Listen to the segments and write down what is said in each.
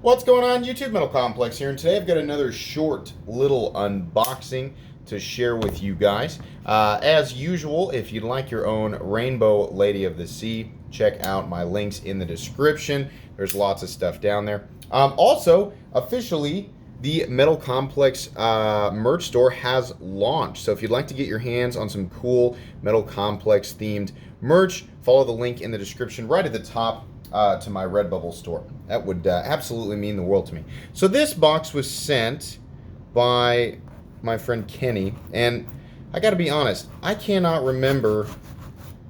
What's going on, YouTube? Metal Complex here, and today I've got another short little unboxing to share with you guys. As usual, if you'd like your own Rainbow Lady of the Sea, check out my links in the description. There's lots of stuff down there. Also, officially, the Metal Complex merch store has launched. So if you'd like to get your hands on some cool Metal Complex themed merch, follow the link in the description right at the top to my Redbubble store. That would absolutely mean the world to me. So this box was sent by my friend Kenny, and I gotta be honest, I cannot remember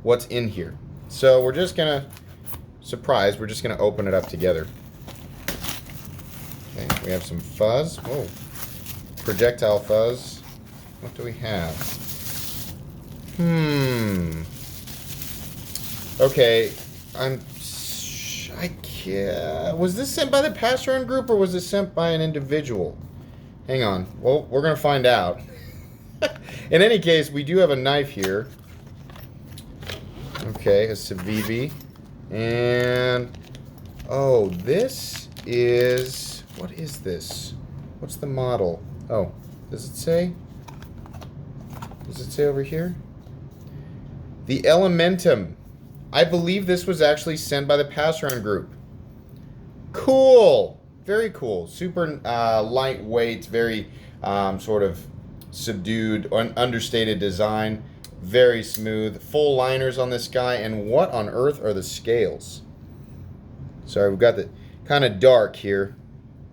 what's in here. So we're just gonna, surprise, we're just gonna open it up together. Okay, we have some fuzz. Whoa. Projectile fuzz. What do we have? Okay, was this sent by the pass-around group or was this sent by an individual? Hang on. Well, we're going to find out. In any case, we do have a knife here. Okay, a Civivi. And, oh, this is, what is this? What's the model? Oh, does it say? Does it say over here? The Elementum. I believe this was actually sent by the pass-around group. Cool. Very cool. Super lightweight, very sort of subdued, understated design. Very smooth. Full liners on this guy. And what on earth are the scales? Sorry, we've got the kind of dark here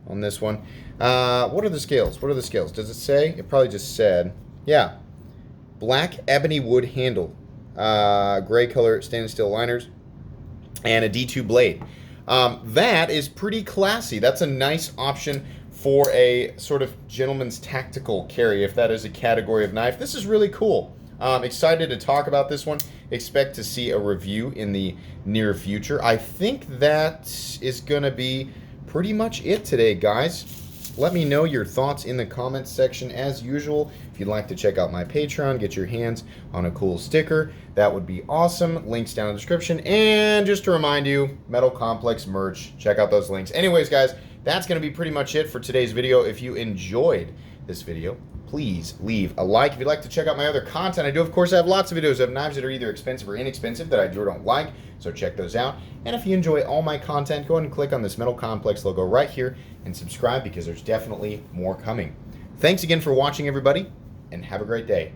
on this one. What are the scales? What are the scales? Does it say? It probably just said. Yeah. Black ebony wood handle. Gray color stainless steel liners, and a D2 blade. That is pretty classy. That's a nice option for a sort of gentleman's tactical carry, if that is a category of knife. This is really cool. Excited to talk about this one. Expect to see a review in the near future. I think that is going to be pretty much it today, guys. Let me know your thoughts in the comments section as usual. If you'd like to check out my Patreon, get your hands on a cool sticker, that would be awesome. Links down in the description. And just to remind you, Metal Complex merch, check out those links. Anyways, guys, that's going to be pretty much it for today's video. If you enjoyed this video, please leave a like. If you'd like to check out my other content, I do, of course, have lots of videos of knives that are either expensive or inexpensive that I do or don't like, so check those out. And if you enjoy all my content, go ahead and click on this Metal Complex logo right here and subscribe, because there's definitely more coming. Thanks again for watching, everybody, and have a great day.